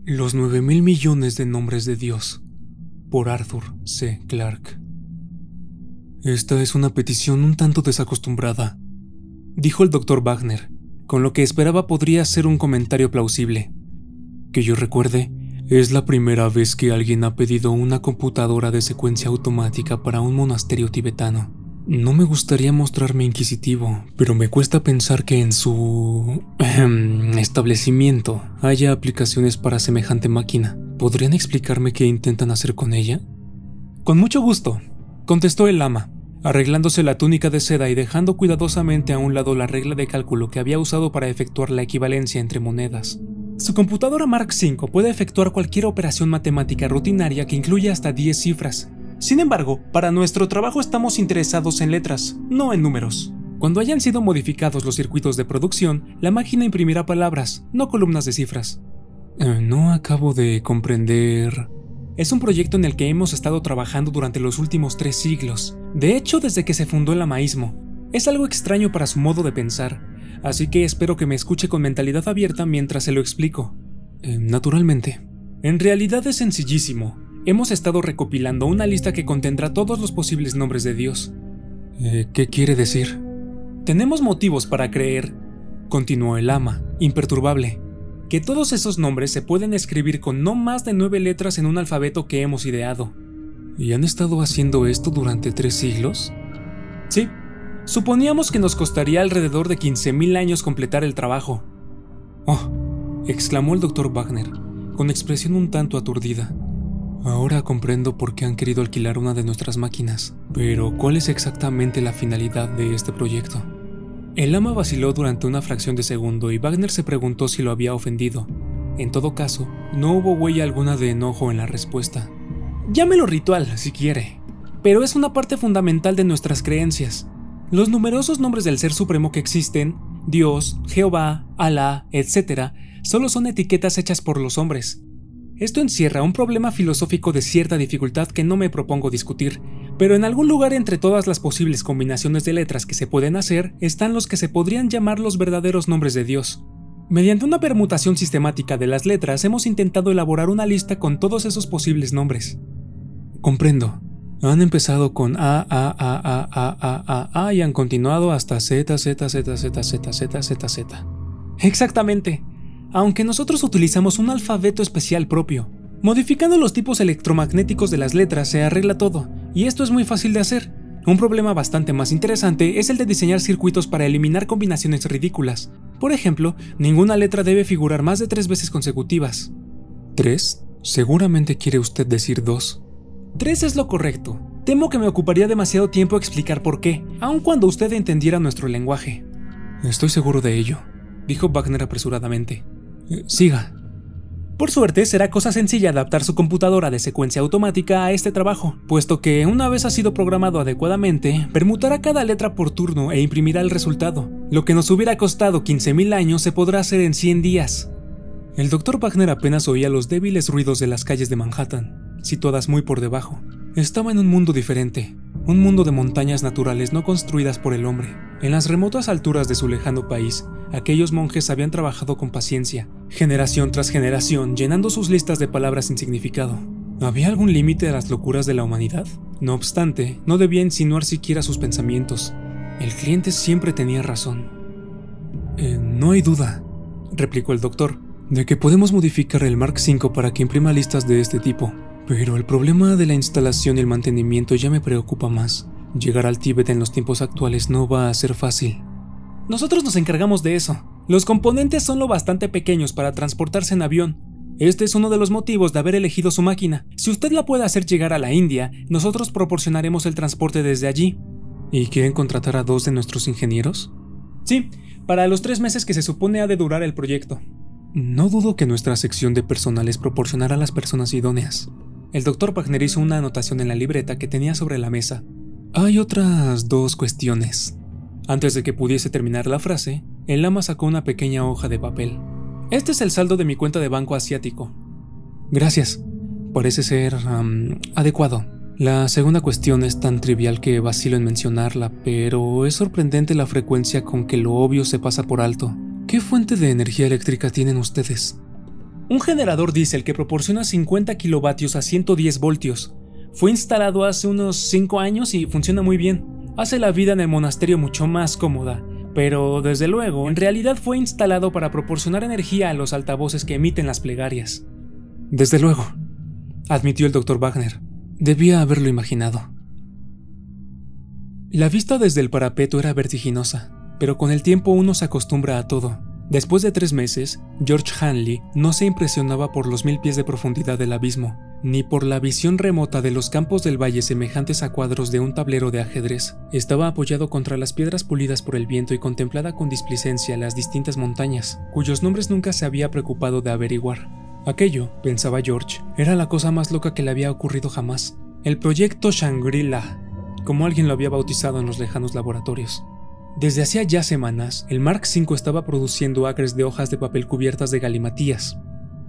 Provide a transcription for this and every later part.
Los 9.000.000.000 de nombres de Dios, por Arthur C. Clarke. Esta es una petición un tanto desacostumbrada, dijo el Dr. Wagner, con lo que esperaba podría ser un comentario plausible. Que yo recuerde, es la primera vez que alguien ha pedido una computadora de secuencia automática para un monasterio tibetano. No me gustaría mostrarme inquisitivo, pero me cuesta pensar que en su establecimiento haya aplicaciones para semejante máquina. ¿Podrían explicarme qué intentan hacer con ella? Con mucho gusto, contestó el lama, arreglándose la túnica de seda y dejando cuidadosamente a un lado la regla de cálculo que había usado para efectuar la equivalencia entre monedas. Su computadora Mark V puede efectuar cualquier operación matemática rutinaria que incluya hasta 10 cifras. Sin embargo, para nuestro trabajo estamos interesados en letras, no en números. Cuando hayan sido modificados los circuitos de producción, la máquina imprimirá palabras, no columnas de cifras. No acabo de comprender. Es un proyecto en el que hemos estado trabajando durante los últimos 3 siglos. De hecho, desde que se fundó el lamaísmo. Es algo extraño para su modo de pensar, así que espero que me escuche con mentalidad abierta mientras se lo explico. Naturalmente. En realidad es sencillísimo. Hemos estado recopilando una lista que contendrá todos los posibles nombres de Dios. ¿Qué quiere decir? Tenemos motivos para creer, continuó el lama, imperturbable, que todos esos nombres se pueden escribir con no más de 9 letras en un alfabeto que hemos ideado. ¿Y han estado haciendo esto durante 3 siglos? Sí. Suponíamos que nos costaría alrededor de 15.000 años completar el trabajo. ¡Oh!, exclamó el Dr. Wagner, con expresión un tanto aturdida. Ahora comprendo por qué han querido alquilar una de nuestras máquinas, pero ¿cuál es exactamente la finalidad de este proyecto? El lama vaciló durante una fracción de segundo y Wagner se preguntó si lo había ofendido. En todo caso, no hubo huella alguna de enojo en la respuesta. Llámelo ritual, si quiere, pero es una parte fundamental de nuestras creencias. Los numerosos nombres del Ser Supremo que existen, Dios, Jehová, Alá, etc., solo son etiquetas hechas por los hombres. Esto encierra un problema filosófico de cierta dificultad que no me propongo discutir, pero en algún lugar entre todas las posibles combinaciones de letras que se pueden hacer están los que se podrían llamar los verdaderos nombres de Dios. Mediante una permutación sistemática de las letras hemos intentado elaborar una lista con todos esos posibles nombres. Comprendo. Han empezado con A y han continuado hasta Z. Exactamente. Aunque nosotros utilizamos un alfabeto especial propio. Modificando los tipos electromagnéticos de las letras se arregla todo, y esto es muy fácil de hacer. Un problema bastante más interesante es el de diseñar circuitos para eliminar combinaciones ridículas. Por ejemplo, ninguna letra debe figurar más de 3 veces consecutivas. ¿3? Seguramente quiere usted decir 2. 3 es lo correcto. Temo que me ocuparía demasiado tiempo explicar por qué, aun cuando usted entendiera nuestro lenguaje. Estoy seguro de ello, dijo Wagner apresuradamente. Siga. Por suerte, será cosa sencilla adaptar su computadora de secuencia automática a este trabajo, puesto que, una vez ha sido programado adecuadamente, permutará cada letra por turno e imprimirá el resultado. Lo que nos hubiera costado 15.000 años se podrá hacer en 100 días. El Dr. Wagner apenas oía los débiles ruidos de las calles de Manhattan, situadas muy por debajo. Estaba en un mundo diferente, un mundo de montañas naturales no construidas por el hombre. En las remotas alturas de su lejano país, aquellos monjes habían trabajado con paciencia, generación tras generación, llenando sus listas de palabras sin significado. ¿Había algún límite a las locuras de la humanidad? No obstante, no debía insinuar siquiera sus pensamientos. El cliente siempre tenía razón. No hay duda, replicó el doctor, de que podemos modificar el Mark V para que imprima listas de este tipo. Pero el problema de la instalación y el mantenimiento ya me preocupa más. Llegar al Tíbet en los tiempos actuales no va a ser fácil. Nosotros nos encargamos de eso. Los componentes son lo bastante pequeños para transportarse en avión. Este es uno de los motivos de haber elegido su máquina. Si usted la puede hacer llegar a la India, nosotros proporcionaremos el transporte desde allí. ¿Y quieren contratar a 2 de nuestros ingenieros? Sí, para los 3 meses que se supone ha de durar el proyecto. No dudo que nuestra sección de personal les proporcionará a las personas idóneas. El Dr. Wagner hizo una anotación en la libreta que tenía sobre la mesa. Hay otras 2 cuestiones. Antes de que pudiese terminar la frase, el lama sacó una pequeña hoja de papel. Este es el saldo de mi cuenta de banco asiático. Gracias. Parece ser adecuado. La segunda cuestión es tan trivial que vacilo en mencionarla, pero es sorprendente la frecuencia con que lo obvio se pasa por alto. ¿Qué fuente de energía eléctrica tienen ustedes? Un generador diésel que proporciona 50 kilovatios a 110 voltios. Fue instalado hace unos 5 años y funciona muy bien. Hace la vida en el monasterio mucho más cómoda, pero desde luego, en realidad fue instalado para proporcionar energía a los altavoces que emiten las plegarias. Desde luego, admitió el Dr. Wagner. Debía haberlo imaginado. La vista desde el parapeto era vertiginosa, pero con el tiempo uno se acostumbra a todo. Después de 3 meses, George Hanley no se impresionaba por los 1000 pies de profundidad del abismo, ni por la visión remota de los campos del valle semejantes a cuadros de un tablero de ajedrez. Estaba apoyado contra las piedras pulidas por el viento y contemplaba con displicencia las distintas montañas, cuyos nombres nunca se había preocupado de averiguar. Aquello, pensaba George, era la cosa más loca que le había ocurrido jamás. El proyecto Shangri-La, como alguien lo había bautizado en los lejanos laboratorios. Desde hacía ya semanas, el Mark V estaba produciendo acres de hojas de papel cubiertas de galimatías.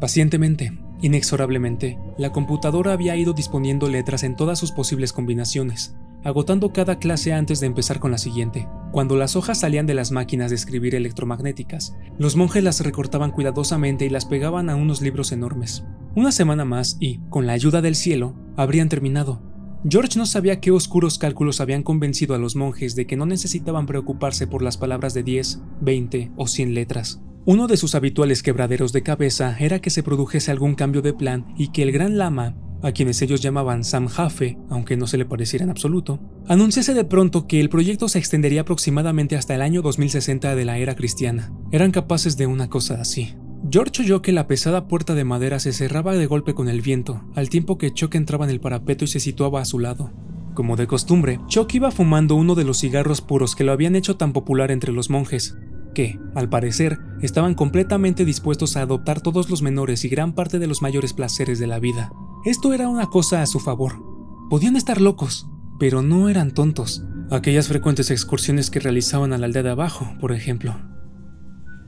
Pacientemente, inexorablemente, la computadora había ido disponiendo letras en todas sus posibles combinaciones, agotando cada clase antes de empezar con la siguiente. Cuando las hojas salían de las máquinas de escribir electromagnéticas, los monjes las recortaban cuidadosamente y las pegaban a unos libros enormes. Una semana más y, con la ayuda del cielo, habrían terminado. George no sabía qué oscuros cálculos habían convencido a los monjes de que no necesitaban preocuparse por las palabras de 10, 20 o 100 letras. Uno de sus habituales quebraderos de cabeza era que se produjese algún cambio de plan y que el gran lama, a quienes ellos llamaban Samhafe, aunque no se le pareciera en absoluto, anunciase de pronto que el proyecto se extendería aproximadamente hasta el año 2060 de la era cristiana. Eran capaces de una cosa así. George oyó que la pesada puerta de madera se cerraba de golpe con el viento, al tiempo que Chuck entraba en el parapeto y se situaba a su lado. Como de costumbre, Chuck iba fumando uno de los cigarros puros que lo habían hecho tan popular entre los monjes, que, al parecer, estaban completamente dispuestos a adoptar todos los menores y gran parte de los mayores placeres de la vida. Esto era una cosa a su favor. Podían estar locos, pero no eran tontos. Aquellas frecuentes excursiones que realizaban a la aldea de abajo, por ejemplo.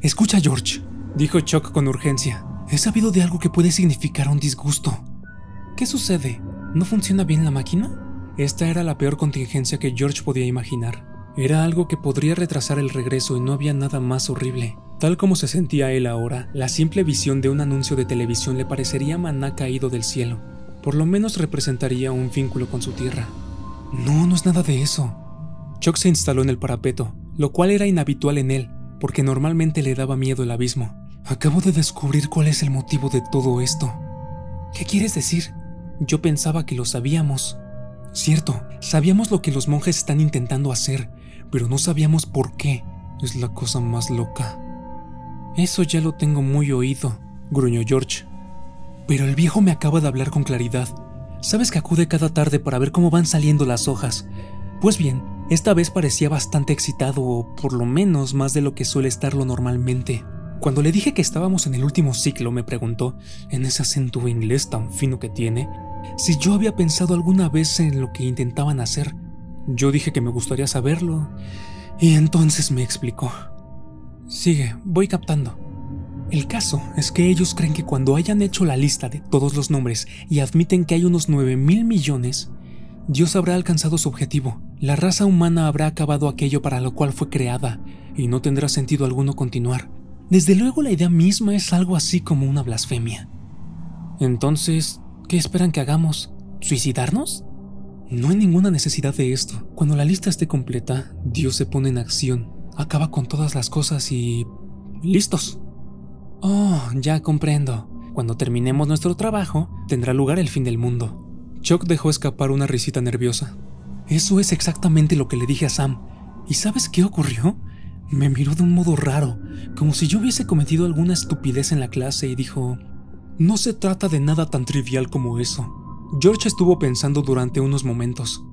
«Escucha, George», dijo Chuck con urgencia. «He sabido de algo que puede significar un disgusto». «¿Qué sucede? ¿No funciona bien la máquina?» Esta era la peor contingencia que George podía imaginar. Era algo que podría retrasar el regreso y no había nada más horrible. Tal como se sentía él ahora, la simple visión de un anuncio de televisión le parecería maná caído del cielo. Por lo menos representaría un vínculo con su tierra. No es nada de eso. Chuck se instaló en el parapeto, lo cual era inhabitual en él, porque normalmente le daba miedo el abismo. Acabo de descubrir cuál es el motivo de todo esto. ¿Qué quieres decir? Yo pensaba que lo sabíamos. Cierto, sabíamos lo que los monjes están intentando hacer, pero no sabíamos por qué. Es la cosa más loca. Eso ya lo tengo muy oído, gruñó George. Pero el viejo me acaba de hablar con claridad. Sabes que acude cada tarde para ver cómo van saliendo las hojas. Pues bien, esta vez parecía bastante excitado, o por lo menos más de lo que suele estarlo normalmente. Cuando le dije que estábamos en el último ciclo, me preguntó, en ese acento inglés tan fino que tiene, si yo había pensado alguna vez en lo que intentaban hacer. Yo dije que me gustaría saberlo, y entonces me explicó. Sigue, voy captando. El caso es que ellos creen que cuando hayan hecho la lista de todos los nombres y admiten que hay unos 9,000 millones, Dios habrá alcanzado su objetivo. La raza humana habrá acabado aquello para lo cual fue creada, y no tendrá sentido alguno continuar. Desde luego la idea misma es algo así como una blasfemia. Entonces, ¿qué esperan que hagamos? ¿Suicidarnos? No hay ninguna necesidad de esto. Cuando la lista esté completa, Dios se pone en acción, acaba con todas las cosas y... ¡listos! Oh, ya comprendo. Cuando terminemos nuestro trabajo, tendrá lugar el fin del mundo. Chuck dejó escapar una risita nerviosa. Eso es exactamente lo que le dije a Sam. ¿Y sabes qué ocurrió? Me miró de un modo raro, como si yo hubiese cometido alguna estupidez en la clase y dijo... No se trata de nada tan trivial como eso. George estuvo pensando durante unos momentos.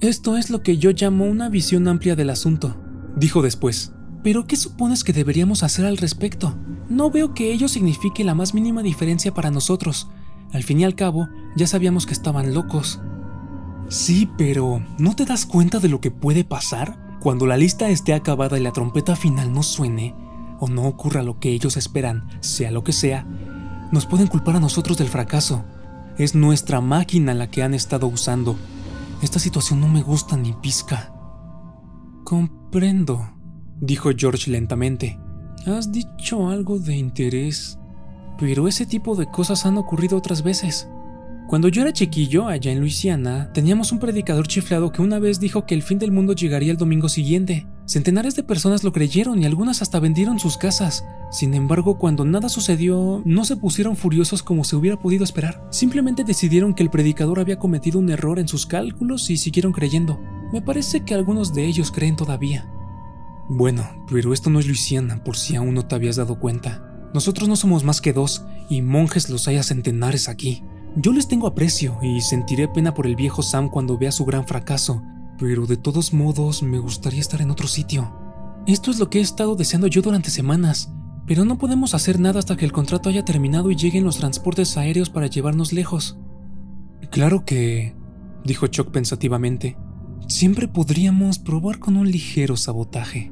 Esto es lo que yo llamo una visión amplia del asunto, dijo después. ¿Pero qué supones que deberíamos hacer al respecto? No veo que ello signifique la más mínima diferencia para nosotros. Al fin y al cabo, ya sabíamos que estaban locos. Sí, pero ¿no te das cuenta de lo que puede pasar? Cuando la lista esté acabada y la trompeta final no suene, o no ocurra lo que ellos esperan, sea lo que sea, nos pueden culpar a nosotros del fracaso. Es nuestra máquina la que han estado usando. Esta situación no me gusta ni pizca. Comprendo, dijo George lentamente. Has dicho algo de interés. pero ese tipo de cosas han ocurrido otras veces. Cuando yo era chiquillo, allá en Luisiana, teníamos un predicador chiflado que una vez dijo que el fin del mundo llegaría el domingo siguiente. Centenares de personas lo creyeron y algunas hasta vendieron sus casas. Sin embargo, cuando nada sucedió, no se pusieron furiosos como se hubiera podido esperar. Simplemente decidieron que el predicador había cometido un error en sus cálculos y siguieron creyendo. Me parece que algunos de ellos creen todavía. Bueno, pero esto no es Luisiana, por si aún no te habías dado cuenta. Nosotros no somos más que 2, y monjes los hay a centenares aquí. Yo les tengo aprecio y sentiré pena por el viejo Sam cuando vea su gran fracaso, pero de todos modos me gustaría estar en otro sitio. Esto es lo que he estado deseando yo durante semanas, pero no podemos hacer nada hasta que el contrato haya terminado y lleguen los transportes aéreos para llevarnos lejos. Claro que, dijo Chuck pensativamente, siempre podríamos probar con un ligero sabotaje.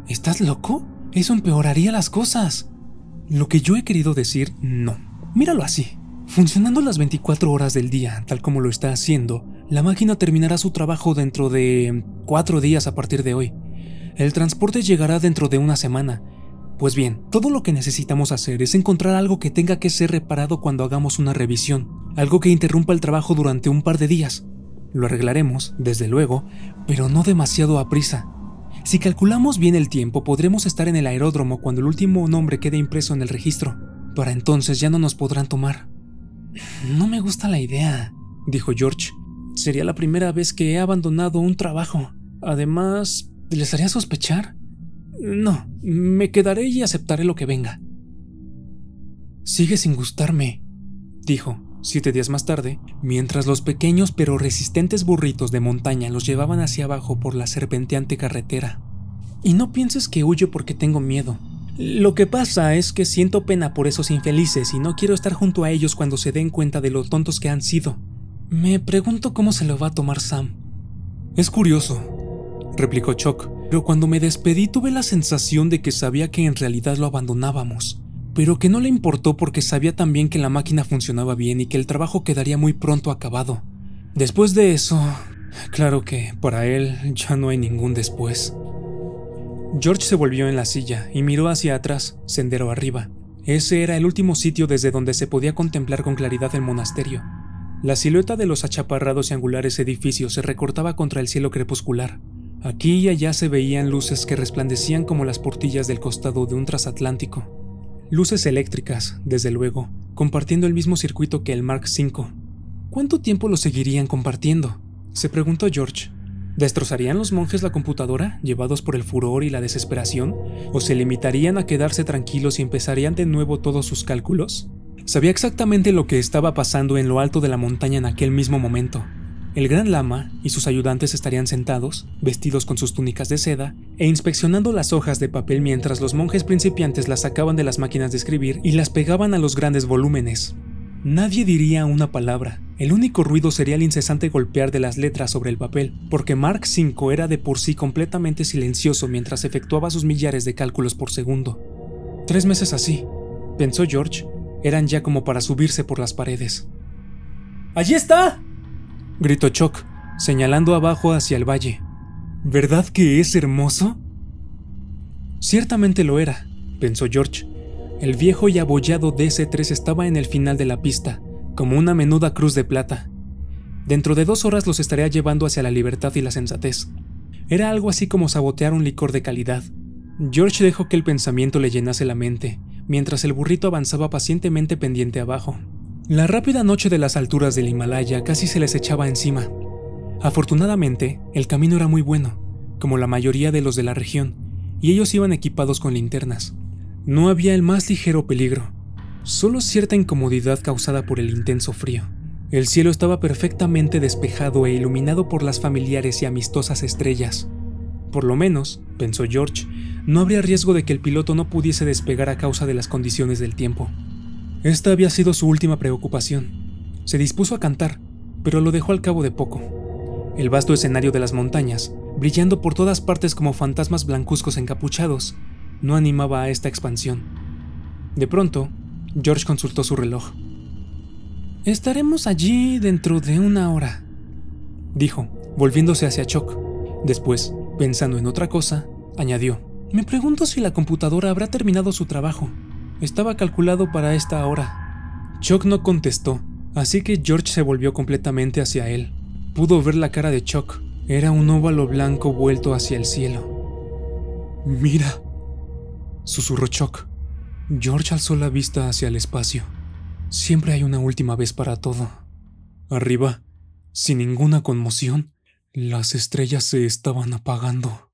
¿Estás loco? Eso empeoraría las cosas. Lo que yo he querido decir, no. Míralo así. Funcionando las 24 horas del día, tal como lo está haciendo, la máquina terminará su trabajo dentro de 4 días a partir de hoy. El transporte llegará dentro de una semana. Pues bien, todo lo que necesitamos hacer es encontrar algo que tenga que ser reparado cuando hagamos una revisión, algo que interrumpa el trabajo durante un par de días. Lo arreglaremos, desde luego, pero no demasiado aprisa. Si calculamos bien el tiempo, podremos estar en el aeródromo cuando el último nombre quede impreso en el registro. Para entonces ya no nos podrán tomar. No me gusta la idea, dijo George. Sería la primera vez que he abandonado un trabajo. Además, ¿les haría sospechar? No, me quedaré y aceptaré lo que venga. Sigue sin gustarme, dijo, 7 días más tarde, mientras los pequeños pero resistentes burritos de montaña los llevaban hacia abajo por la serpenteante carretera. Y no pienses que huyo porque tengo miedo. Lo que pasa es que siento pena por esos infelices y no quiero estar junto a ellos cuando se den cuenta de lo tontos que han sido. Me pregunto cómo se lo va a tomar Sam. Es curioso, replicó Chuck, pero cuando me despedí tuve la sensación de que sabía que en realidad lo abandonábamos, pero que no le importó porque sabía también que la máquina funcionaba bien y que el trabajo quedaría muy pronto acabado. Después de eso, claro que para él ya no hay ningún después. George se volvió en la silla y miró hacia atrás, sendero arriba. Ese era el último sitio desde donde se podía contemplar con claridad el monasterio. La silueta de los achaparrados y angulares edificios se recortaba contra el cielo crepuscular. Aquí y allá se veían luces que resplandecían como las portillas del costado de un transatlántico. Luces eléctricas, desde luego, compartiendo el mismo circuito que el Mark V. ¿Cuánto tiempo lo seguirían compartiendo?, se preguntó George. ¿Destrozarían los monjes la computadora, llevados por el furor y la desesperación? ¿O se limitarían a quedarse tranquilos y empezarían de nuevo todos sus cálculos? Sabía exactamente lo que estaba pasando en lo alto de la montaña en aquel mismo momento. El gran lama y sus ayudantes estarían sentados, vestidos con sus túnicas de seda, e inspeccionando las hojas de papel mientras los monjes principiantes las sacaban de las máquinas de escribir y las pegaban a los grandes volúmenes. Nadie diría una palabra. El único ruido sería el incesante golpear de las letras sobre el papel, porque Mark V era de por sí completamente silencioso mientras efectuaba sus millares de cálculos por segundo. 3 meses así, pensó George, eran ya como para subirse por las paredes. ¡Allí está!, gritó Chuck, señalando abajo hacia el valle. ¿Verdad que es hermoso? Ciertamente lo era, pensó George. El viejo y abollado DC-3 estaba en el final de la pista, como una menuda cruz de plata. Dentro de 2 horas los estaría llevando hacia la libertad y la sensatez. Era algo así como sabotear un licor de calidad. George dejó que el pensamiento le llenase la mente, mientras el burrito avanzaba pacientemente pendiente abajo. La rápida noche de las alturas del Himalaya casi se les echaba encima. Afortunadamente, el camino era muy bueno, como la mayoría de los de la región, y ellos iban equipados con linternas. No había el más ligero peligro, solo cierta incomodidad causada por el intenso frío. El cielo estaba perfectamente despejado e iluminado por las familiares y amistosas estrellas. Por lo menos, pensó George, no habría riesgo de que el piloto no pudiese despegar a causa de las condiciones del tiempo. Esta había sido su última preocupación. Se dispuso a cantar, pero lo dejó al cabo de poco. El vasto escenario de las montañas, brillando por todas partes como fantasmas blancuzcos encapuchados, no animaba a esta expansión. De pronto, George consultó su reloj. «Estaremos allí dentro de 1 hora», dijo, volviéndose hacia Chuck. Después, pensando en otra cosa, añadió: «Me pregunto si la computadora habrá terminado su trabajo. Estaba calculado para esta hora. Chuck no contestó, así que George se volvió completamente hacia él. Pudo ver la cara de Chuck. Era un óvalo blanco vuelto hacia el cielo. «Mira», susurró Chuck. George alzó la vista hacia el espacio. Siempre hay una última vez para todo. Arriba, sin ninguna conmoción, las estrellas se estaban apagando.